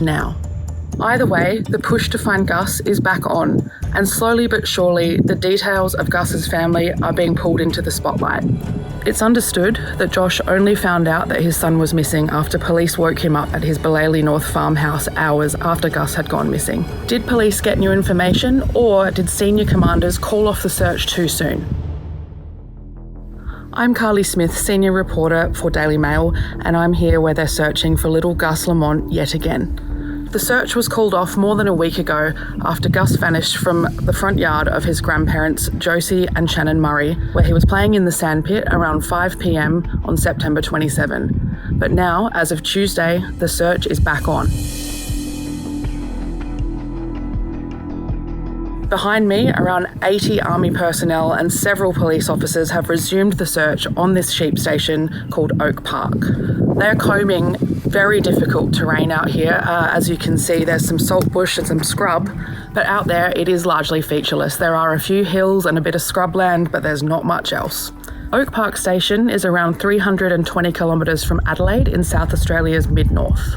now. Either way, the push to find Gus is back on, and slowly but surely, the details of Gus's family are being pulled into the spotlight. It's understood that Josh only found out that his son was missing after police woke him up at his Balaley North farmhouse hours after Gus had gone missing. Did police get new information, or did senior commanders call off the search too soon? I'm Carly Smith, senior reporter for Daily Mail, and I'm here where they're searching for little Gus Lamont yet again. The search was called off more than a week ago after Gus vanished from the front yard of his grandparents, Josie and Shannon Murray, where he was playing in the sandpit around 5 p.m. on September 27. But now, as of Tuesday, the search is back on. Behind me, around 80 Army personnel and several police officers have resumed the search on this sheep station called Oak Park. They're combing very difficult terrain out here. As you can see, there's some salt bush and some scrub, but out there it is largely featureless. There are a few hills and a bit of scrubland, but there's not much else. Oak Park Station is around 320 kilometres from Adelaide in South Australia's mid-north.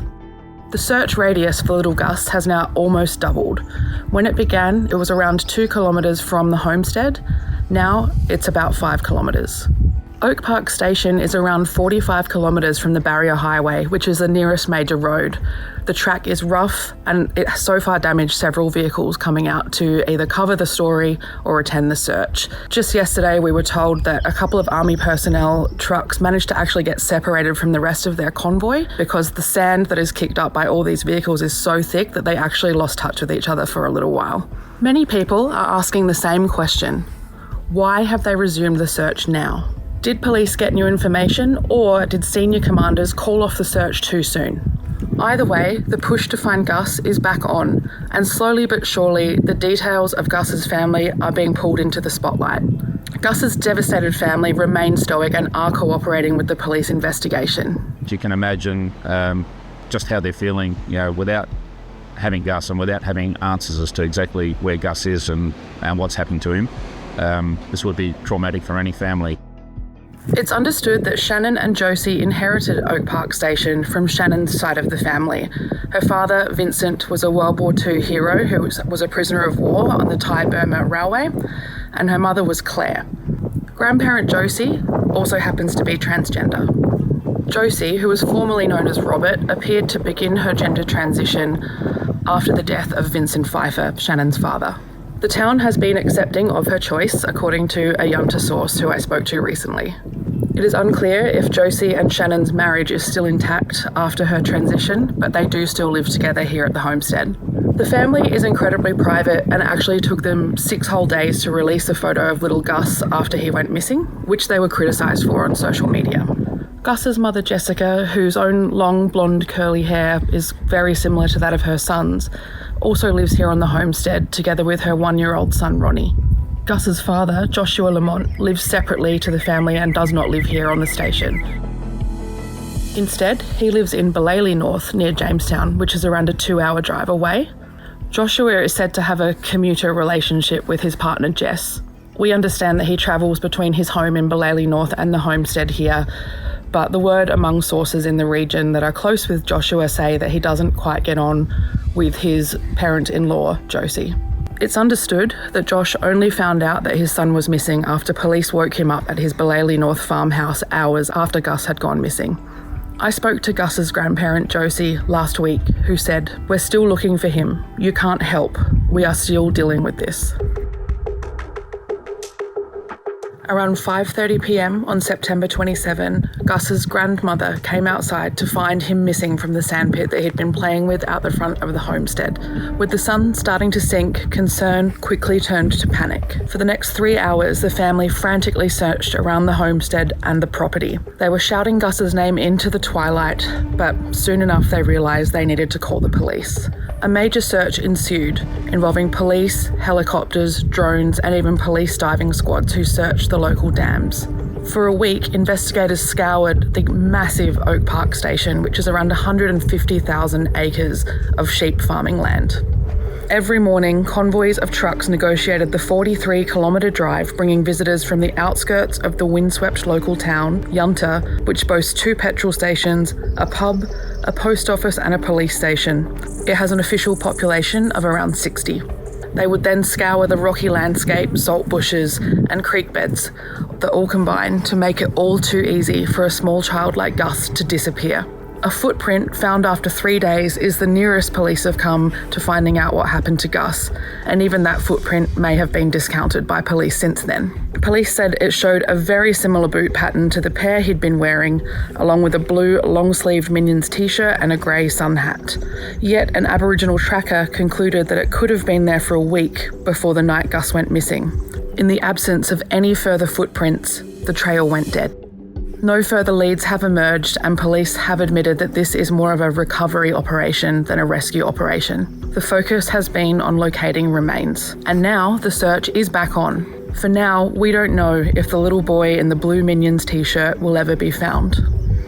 The search radius for little Gus has now almost doubled. When it began, it was around 2 kilometres from the homestead. Now it's about 5 kilometres. Oak Park Station is around 45 kilometres from the Barrier Highway, which is the nearest major road. The track is rough and it has so far damaged several vehicles coming out to either cover the story or attend the search. Just yesterday we were told that a couple of Army personnel trucks managed to actually get separated from the rest of their convoy because the sand that is kicked up by all these vehicles is so thick that they actually lost touch with each other for a little while. Many people are asking the same question. Why have they resumed the search now? Did police get new information, or did senior commanders call off the search too soon? Either way, the push to find Gus is back on, and slowly but surely, the details of Gus's family are being pulled into the spotlight. Gus's devastated family remain stoic and are cooperating with the police investigation. You can imagine just how they're feeling, without having Gus and without having answers as to exactly where Gus is and what's happened to him. This would be traumatic for any family. It's understood that Shannon and Josie inherited Oak Park Station from Shannon's side of the family. Her father, Vincent, was a World War II hero who was a prisoner of war on the Thai-Burma Railway, and her mother was Claire. Grandparent Josie also happens to be transgender. Josie, who was formerly known as Robert, appeared to begin her gender transition after the death of Vincent Pfeiffer, Shannon's father. The town has been accepting of her choice, according to a Yunta source who I spoke to recently. It is unclear if Josie and Shannon's marriage is still intact after her transition, but they do still live together here at the homestead. The family is incredibly private and actually took them 6 whole days to release a photo of little Gus after he went missing, which they were criticised for on social media. Gus's mother Jessica, whose own long blonde curly hair is very similar to that of her son's, also lives here on the homestead together with her 1-year-old son Ronnie. Gus's father, Joshua Lamont, lives separately to the family and does not live here on the station. Instead, he lives in Balaley North near Jamestown, which is around a 2-hour drive away. Joshua is said to have a commuter relationship with his partner Jess. We understand that he travels between his home in Balaley North and the homestead here, but the word among sources in the region that are close with Joshua say that he doesn't quite get on with his parent-in-law, Josie. It's understood that Josh only found out that his son was missing after police woke him up at his Balaley North farmhouse hours after Gus had gone missing. I spoke to Gus's grandparent, Josie, last week, who said, "We're still looking for him. You can't help. We are still dealing with this." Around 5:30 p.m. on September 27, Gus's grandmother came outside to find him missing from the sandpit that he'd been playing with out the front of the homestead. With the sun starting to sink, concern quickly turned to panic. For the next 3 hours, the family frantically searched around the homestead and the property. They were shouting Gus's name into the twilight, but soon enough they realised they needed to call the police. A major search ensued, involving police, helicopters, drones, and even police diving squads who searched the local dams. For a week, investigators scoured the massive Oak Park Station, which is around 150,000 acres of sheep farming land. Every morning, convoys of trucks negotiated the 43-kilometre drive, bringing visitors from the outskirts of the windswept local town, Yunta, which boasts 2 petrol stations, a pub, a post office and a police station. It has an official population of around 60. They would then scour the rocky landscape, salt bushes and creek beds that all combine to make it all too easy for a small child like Gus to disappear. A footprint found after 3 days is the nearest police have come to finding out what happened to Gus, and even that footprint may have been discounted by police since then. Police said it showed a very similar boot pattern to the pair he'd been wearing, along with a blue long-sleeved Minions t-shirt and a grey sun hat. Yet an Aboriginal tracker concluded that it could have been there for a week before the night Gus went missing. In the absence of any further footprints, the trail went dead. No further leads have emerged, and police have admitted that this is more of a recovery operation than a rescue operation. The focus has been on locating remains, and now the search is back on. For now, we don't know if the little boy in the blue Minions t-shirt will ever be found.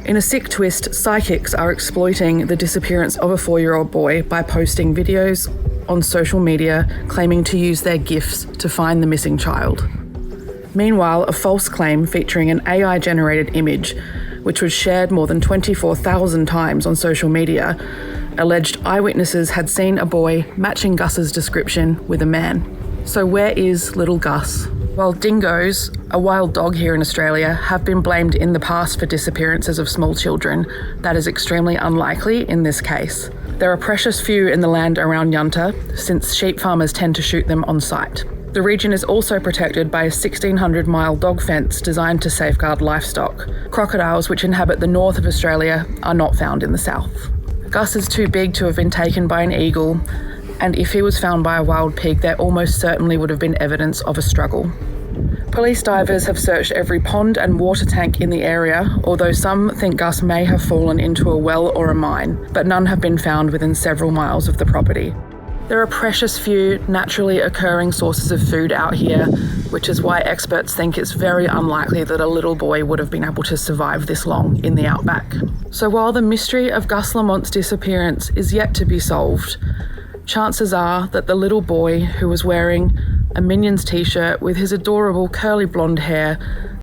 In a sick twist, psychics are exploiting the disappearance of a 4-year-old boy by posting videos on social media claiming to use their gifts to find the missing child. Meanwhile, a false claim featuring an AI-generated image, which was shared more than 24,000 times on social media, alleged eyewitnesses had seen a boy matching Gus's description with a man. So where is little Gus? While dingoes, a wild dog here in Australia, have been blamed in the past for disappearances of small children, that is extremely unlikely in this case. There are precious few in the land around Yunta, since sheep farmers tend to shoot them on sight. The region is also protected by a 1,600-mile dog fence designed to safeguard livestock. Crocodiles, which inhabit the north of Australia, are not found in the south. Gus is too big to have been taken by an eagle, and if he was found by a wild pig, there almost certainly would have been evidence of a struggle. Police divers have searched every pond and water tank in the area, although some think Gus may have fallen into a well or a mine, but none have been found within several miles of the property. There are precious few naturally occurring sources of food out here, which is why experts think it's very unlikely that a little boy would have been able to survive this long in the outback. So while the mystery of Gus Lamont's disappearance is yet to be solved, chances are that the little boy who was wearing a Minions t-shirt with his adorable curly blonde hair